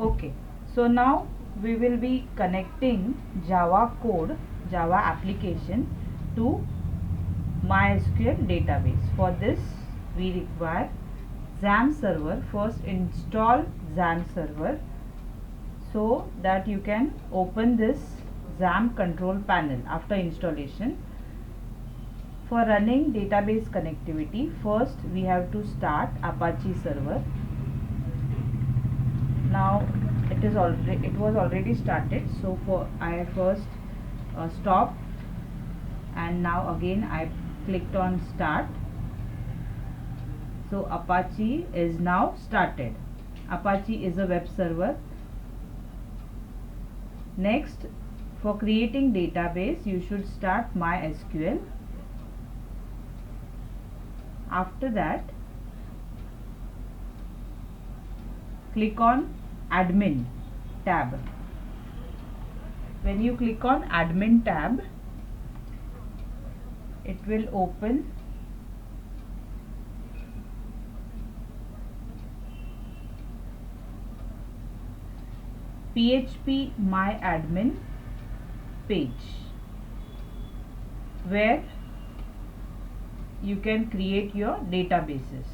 Okay, so now we will be connecting Java code, Java application to MySQL database. For this we require XAMPP server. First install XAMPP server so that you can open this XAMPP control panel after installation. For running database connectivity, first we have to start Apache server. Now it was already started, so for I first stop, and now again I clicked on start. So Apache is now started. Apache is a web server. Next, for creating database you should start MySQL. After that, click on admin tab. When you click on admin tab, it will open PHP My Admin page where you can create your databases.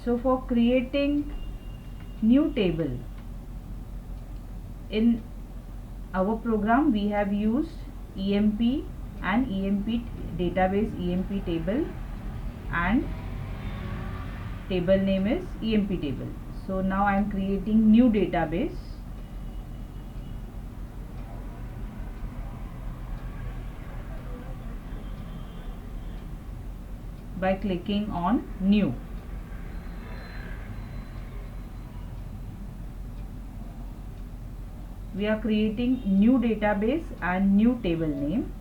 So for creating new table, in our program we have used EMP and EMP database, EMP table, and table name is EMP table. So now I am creating new database. By clicking on new. We are creating new database and new table name.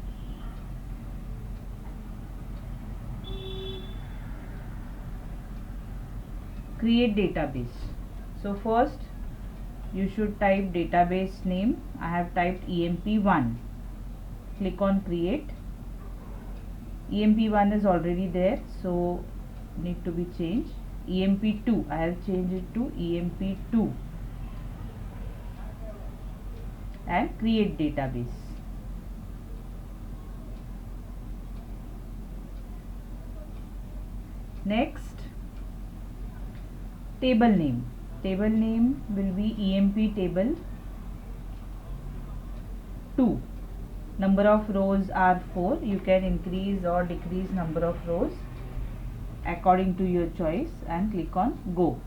Create database. So first you should type database name. I have typed EMP1. Click on create. EMP1 is already there, so need to be changed. EMP2, I have changed it to EMP2 and create database. Next, table name. Table name will be EMP table 2. Number of rows are 4. You can increase or decrease number of rows according to your choice, and click on go.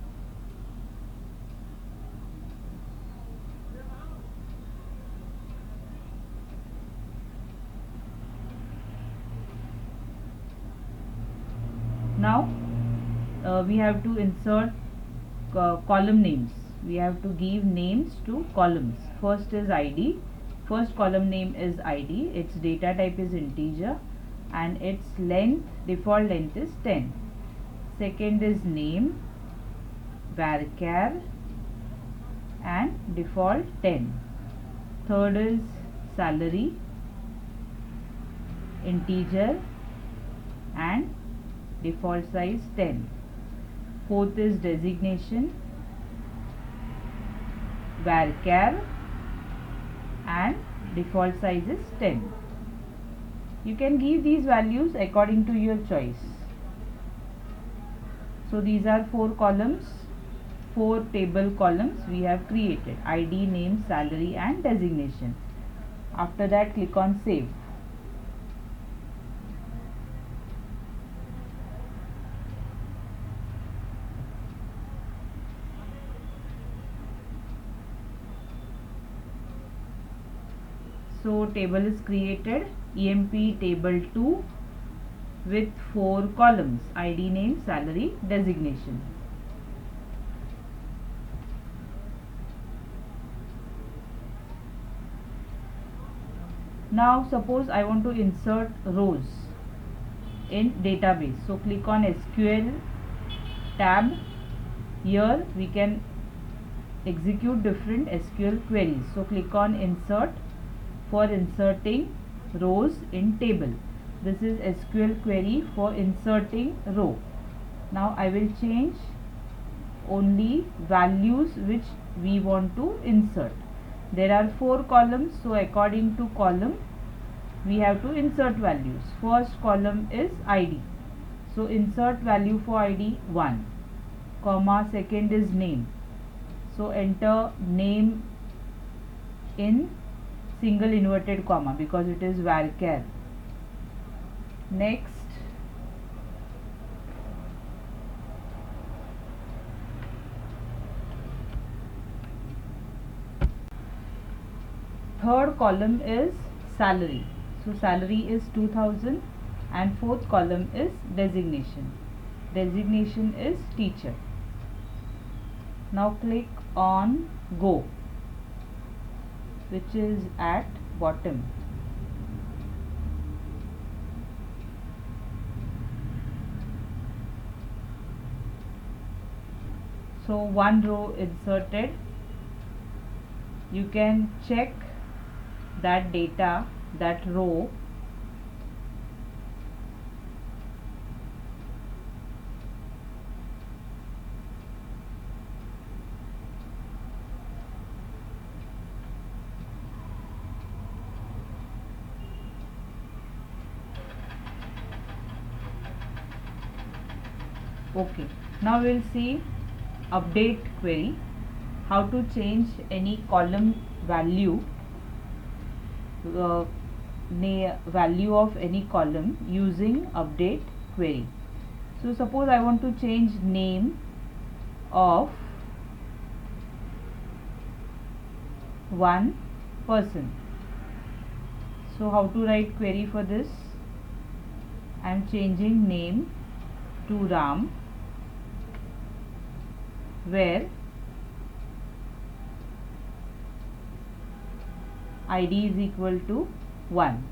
Now we have to insert column names. We have to give names to columns. First is ID. First column name is ID. Its data type is integer and its length, default length is 10. Second is name, varchar, and default 10. Third is salary, integer, and default size 10. Fourth is designation, varchar, and default size is 10. You can give these values according to your choice. So these are 4 columns, 4 table columns we have created: ID, name, salary, and designation. After that, click on save. So table is created, EMP table 2 with 4 columns: ID, name, salary, designation. Now suppose I want to insert rows in database. So click on SQL tab. Here we can execute different SQL queries. So click on insert for inserting rows in table. This is SQL query for inserting row. Now I will change only values which we want to insert. There are 4 columns, so according to column we have to insert values. First column is ID, so insert value for ID 1, comma, second is name, so enter name in single inverted comma because it is varchar. Next, third column is salary, so salary is 2000, and fourth column is designation. Designation is teacher. Now click on go, which is at bottom. So one row inserted. You can check that data, that row, okay. Now we will see update query, how to change any column value, value of any column using update query. So suppose I want to change name of one person. So how to write query for this? I am changing name to Ram, where ID is equal to 1.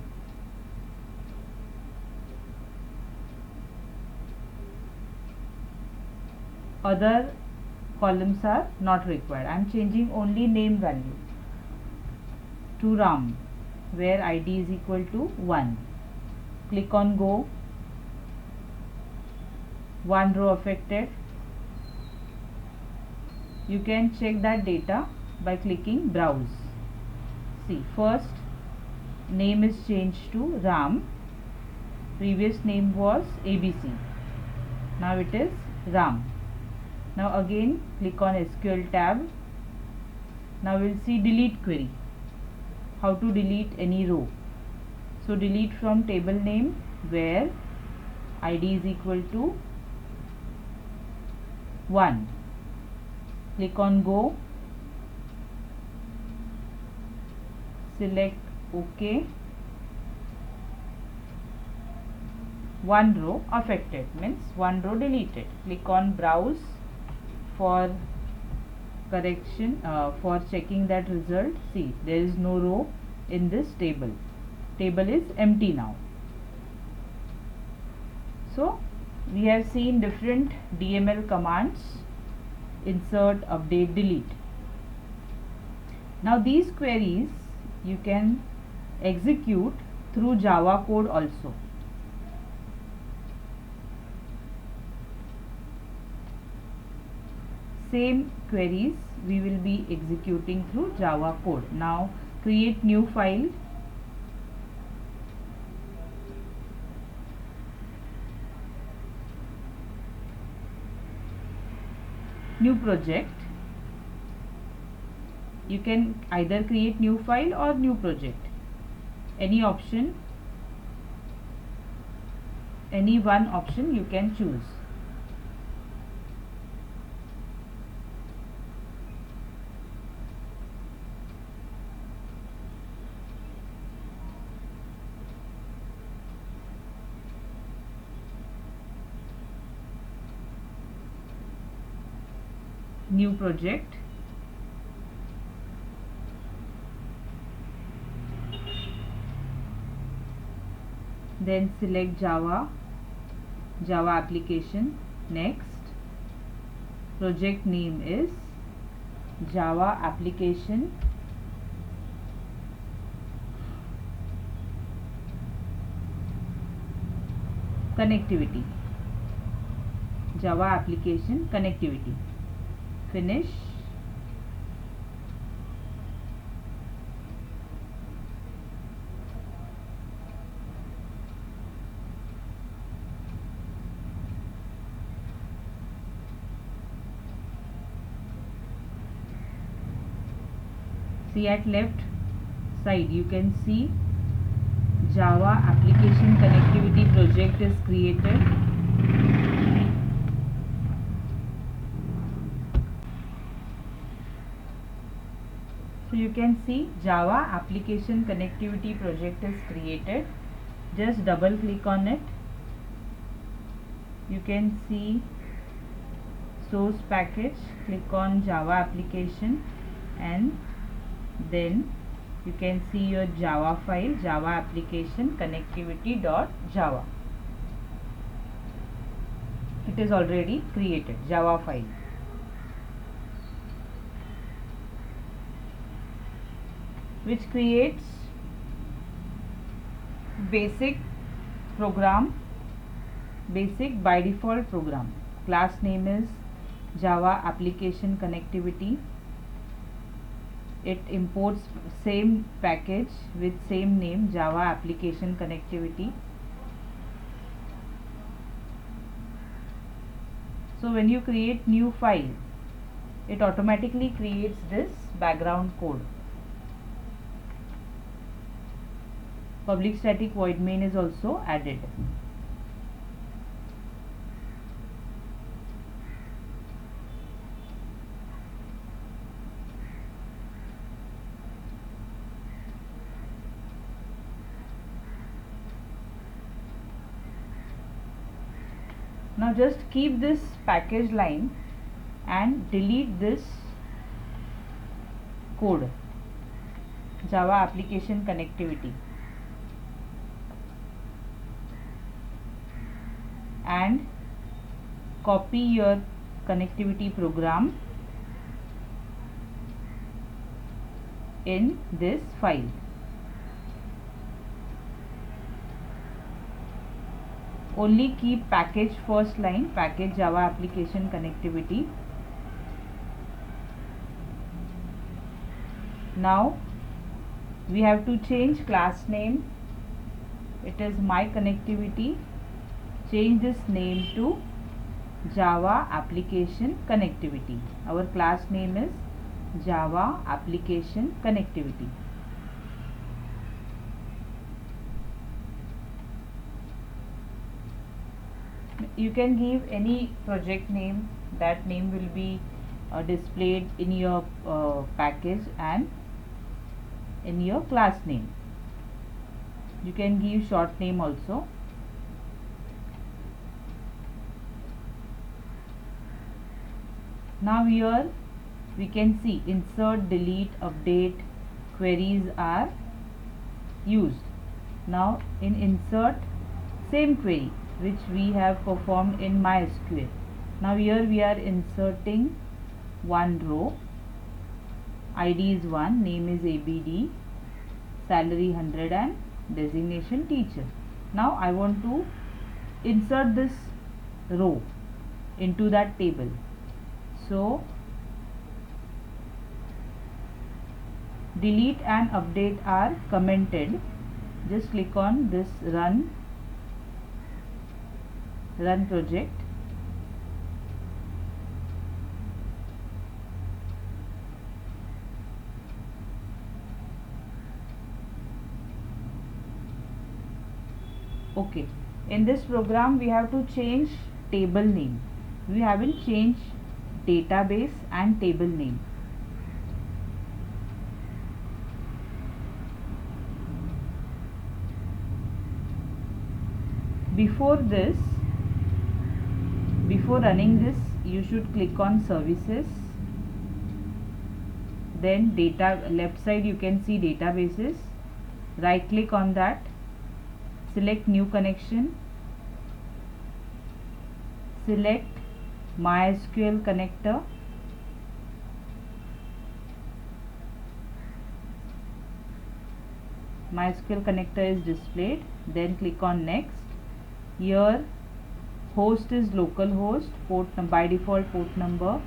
Other columns are not required. I am changing only name value to Ram, where ID is equal to 1. Click on go. One row affected. You can check that data by clicking browse. See, first name is changed to Ram. Previous name was ABC. Now it is Ram. Now again click on SQL tab. Now we'll see delete query. How to delete any row. So delete from table name where ID is equal to 1. Click on go. Select OK. One row affected, means one row deleted. Click on browse for correction, for checking that result. See, there is no row in this table. Table is empty now. So we have seen different DML commands: insert, update, delete. Now these queries you can execute through Java code also. Same queries we will be executing through Java code. Now create new file. New project. You can either create new file or new project. Any option, any one option you can choose. New project. Then select Java application. Next, project name is Java application connectivity. Java application connectivity. finish. See, at left side you can see Java application connectivity project is created. So you can see Java application connectivity project is created. Just double click on it. You can see source package. Click on Java application and then you can see your Java file, Java application connectivity.java. It is already created, Java file. Which creates basic program, basic by default program. Class name is Java application connectivity. It imports same package with same name, Java application connectivity. So when you create new file, it automatically creates this background code. Public static void main is also added. Now just keep this package line and delete this code, Java application connectivity, and copy your connectivity program in this file. Only keep package first line, package Java application connectivity. Now we have to change class name. It is my connectivity. Change this name to Java application connectivity. Our class name is Java application connectivity. You can give any project name. That name will be displayed in your package and in your class name. You can give short name also. Now here we can see insert, delete, update queries are used. Now in insert, same query which we have performed in MySQL. Now here we are inserting one row. ID is 1, name is ABD, salary 100 and designation teacher. Now I want to insert this row into that table. So delete and update are commented. Just click on this run project. Okay, in this program we have to change table name. We haven't changed database and table name. Before running this, you should click on services, then data, left side you can see databases. Right click on that, select new connection, select MySQL connector, MySQL connector is displayed. Then click on next. Here host is localhost, port by default port number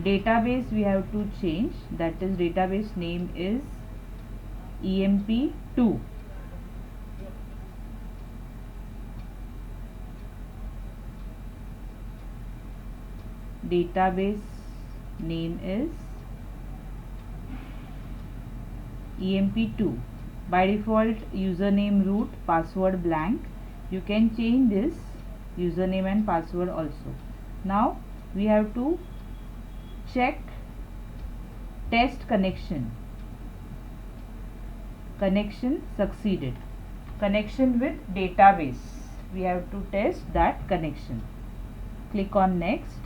Database we have to change, that is database name is EMP2. Database name is EMP2. By default username root, password blank. You can change this username and password also. Now we have to check test connection. Connection succeeded. Connection with database. We have to test that connection. Click on next.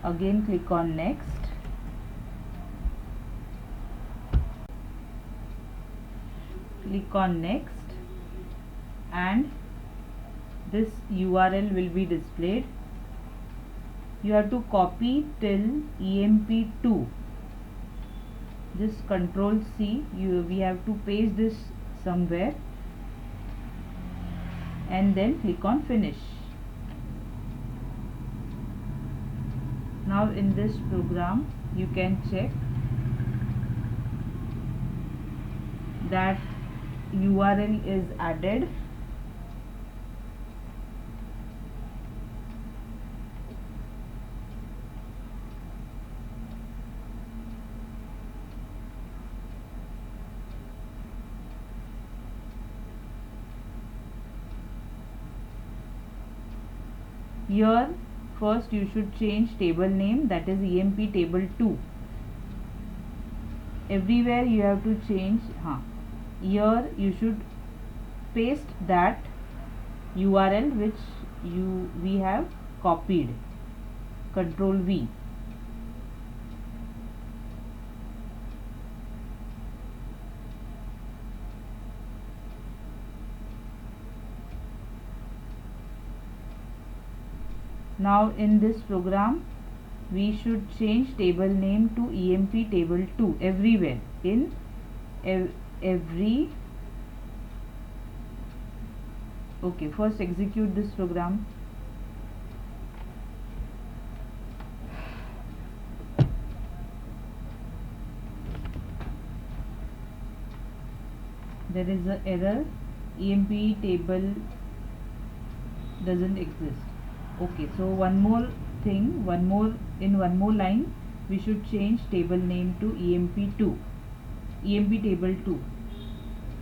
Again click on next. Click on next and this URL will be displayed. You have to copy till EMP2. Just Control C. We have to paste this somewhere and then click on finish. Now in this program you can check that URL is added. Here first you should change table name, that is EMP table 2. Everywhere you have to change. Here you should paste that URL which we have copied. Control V. Now in this program we should change table name to EMP table 2 everywhere, in every. Okay, first execute this program. There is an error, EMP table doesn't exist. Okay, so one more thing, one more line we should change table name to EMP2, EMP table 2.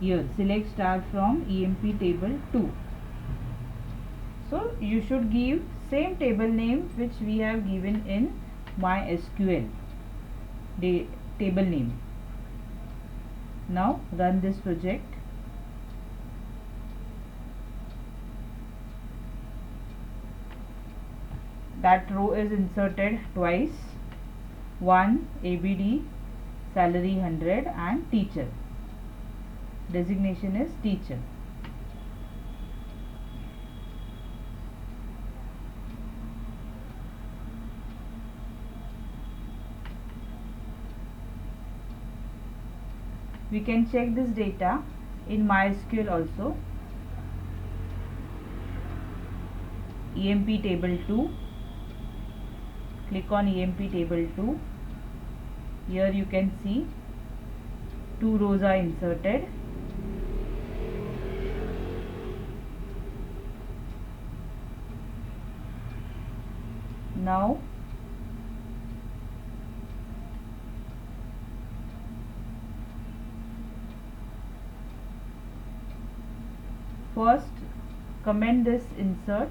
Here select star from EMP table 2. So you should give same table name which we have given in MySQL table name. Now run this project. That row is inserted twice. 1 ABD, salary 100 and teacher. Designation is teacher. We can check this data in MySQL also. EMP table 2. Click on EMP table 2. Here you can see 2 rows are inserted. Now first comment this insert,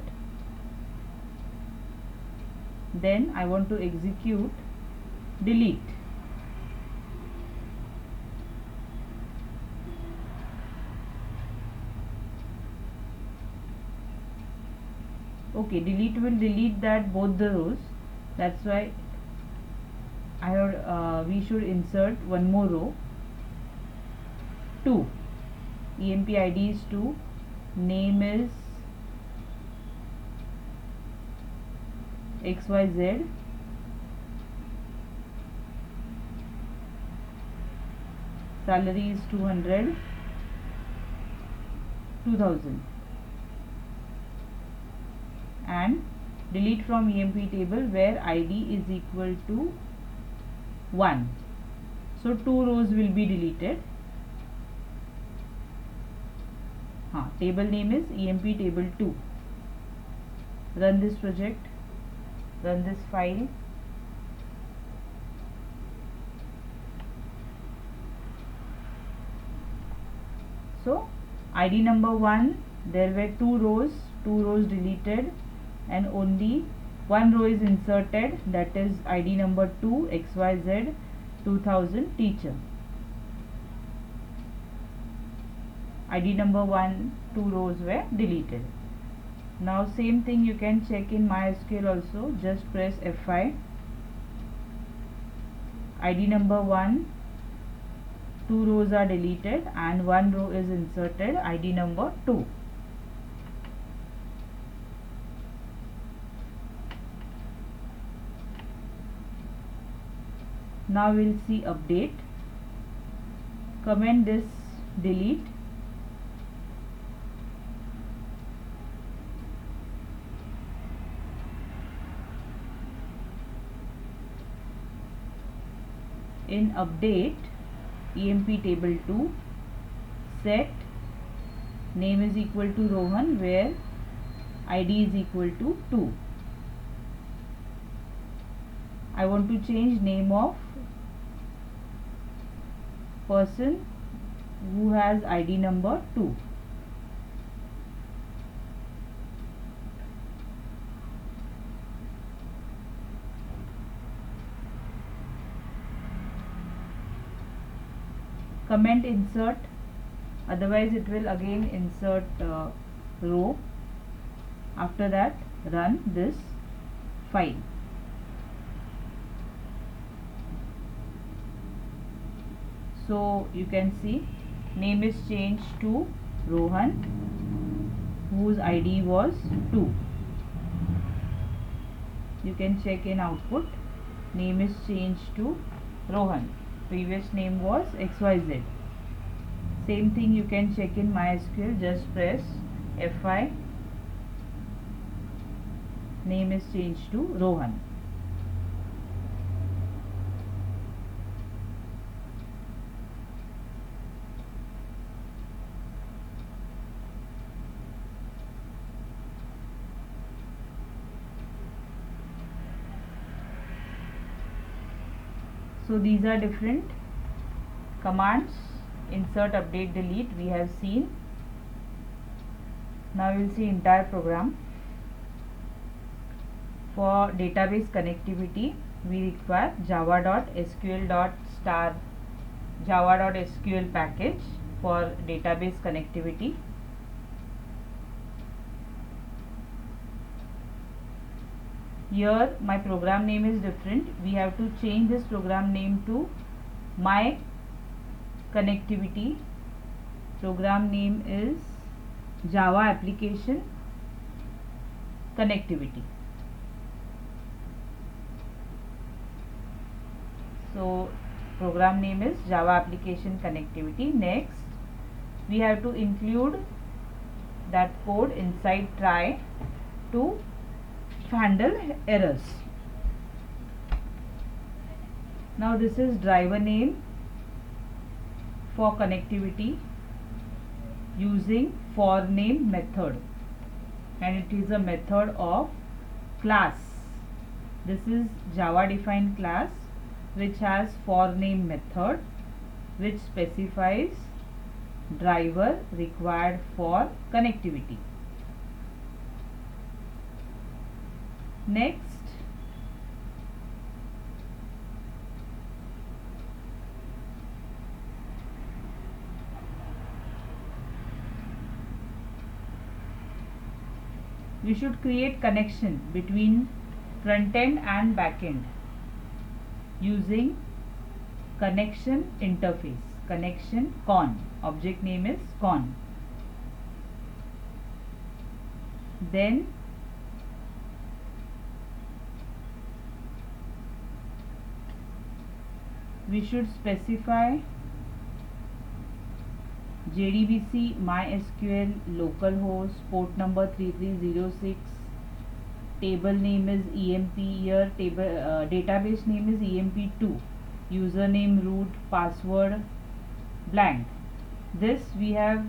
then I want to execute delete. Okay, delete will delete that both the rows. That's why we should insert one more row. 2. EMP ID is 2. Name is XYZ. Salary is 200. 2000. And delete from EMP table where ID is equal to 1. So 2 rows will be deleted. Table name is EMP table 2. Run this project, run this file. So ID number 1, there were 2 rows deleted, and only one row is inserted, that is ID number 2 XYZ 2000 teacher. ID number 1, 2 rows were deleted. Now same thing you can check in MySQL also. Just press F5. ID number 1, 2 rows are deleted and 1 row is inserted, ID number 2. Now we'll see update. Comment this delete. In update EMP table 2, set name is equal to Rohan where ID is equal to 2. I want to change name of person who has ID number 2. Comment insert, otherwise it will again insert row. After that run this file. So you can see name is changed to Rohan whose ID was 2. You can check in output, name is changed to Rohan, previous name was XYZ. Same thing you can check in MySQL. Just press F5, name is changed to Rohan. So these are different commands: insert, update, delete we have seen. Now we will see entire program. For database connectivity we require java.sql package for database connectivity. Here my program name is different. We have to change this program name to my connectivity. Program name is Java application connectivity. So program name is Java application connectivity. Next we have to include that code inside try to handle errors. Now this is driver name for connectivity using for name method, and it is a method of class. This is Java defined class which has for name method which specifies driver required for connectivity. Next we should create connection between front end and back end using connection interface, connection con. Object name is con. Then we should specify JDBC MySQL localhost port number 3306, table name is emp, here table database name is emp2, username root, password blank. This we have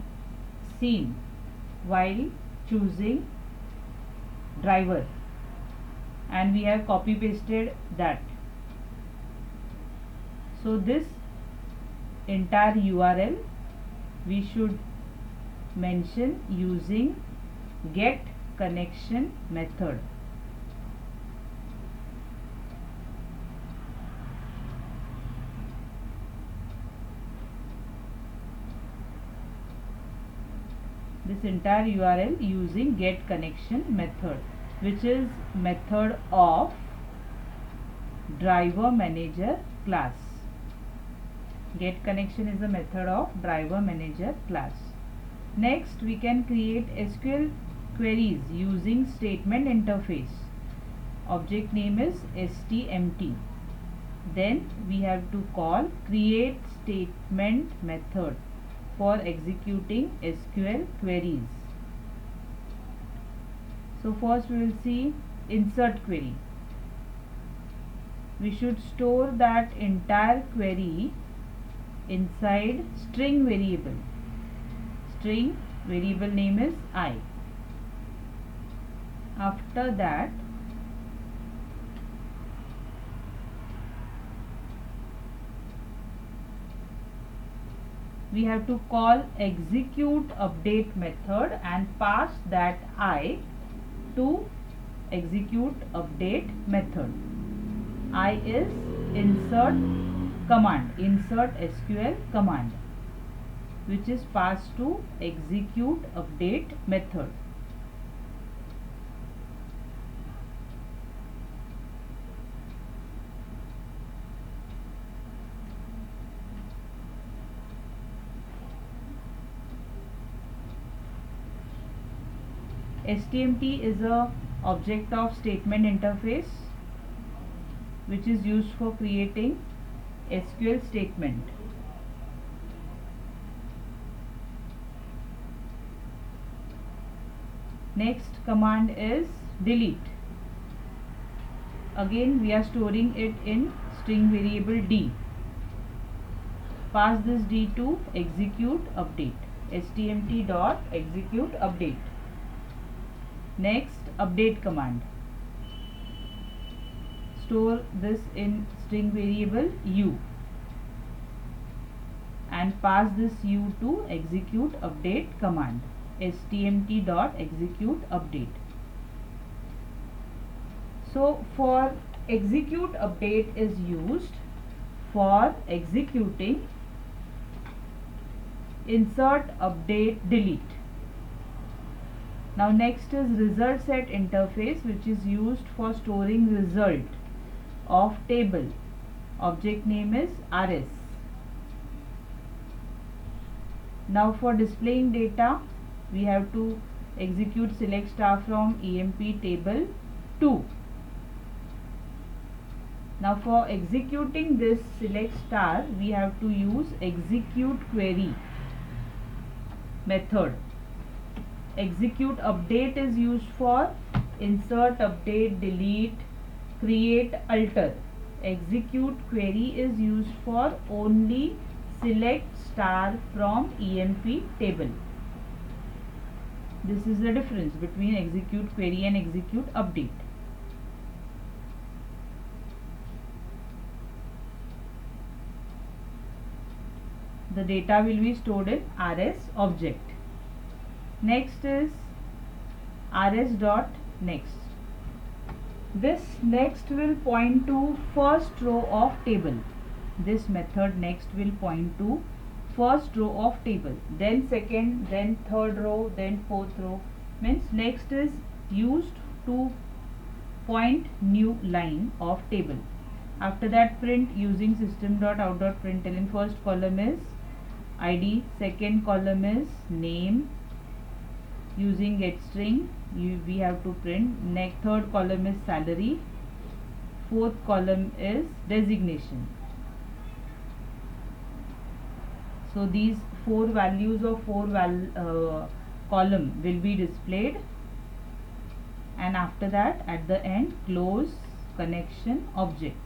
seen while choosing driver, and we have copy pasted that. So this entire URL we should mention using get connection method. This entire URL using get connection method, which is method of driver manager class. Get connection is a method of driver manager class. Next, we can create SQL queries using statement interface. Object name is STMT. Then we have to call create statement method for executing SQL queries. So first we will see insert query. We should store that entire query inside string variable. String variable name is I. After that, we have to call execute update method and pass that I to execute update method. I is insert command, insert SQL command, which is passed to execute update method. STMT is a object of statement interface which is used for creating SQL statement. Next command is delete. Again we are storing it in string variable D. Pass this D to execute update. STMT dot execute update. Next, update command. Store this in string variable U and pass this U to execute update command. STMT dot execute update. So for execute update is used for executing insert, update, delete. Now next is result set interface, which is used for storing result of table. Object name is RS. Now for displaying data, we have to execute select star from EMP table 2. Now for executing this select star, we have to use execute query method. Execute update is used for insert, update, delete, create, alter. Execute query is used for only select star from EMP table. This is the difference between execute query and execute update. The data will be stored in RS object. Next is rs dot next. This next will point to first row of table. This method next will point to first row of table, then second, then third row, then fourth row. Means next is used to point new line of table. After that, print using system.out.println. First column is ID, second column is name. Using getString, we have to print. Next, third column is salary. Fourth column is designation. So these four values of column will be displayed and after that at the end close connection object.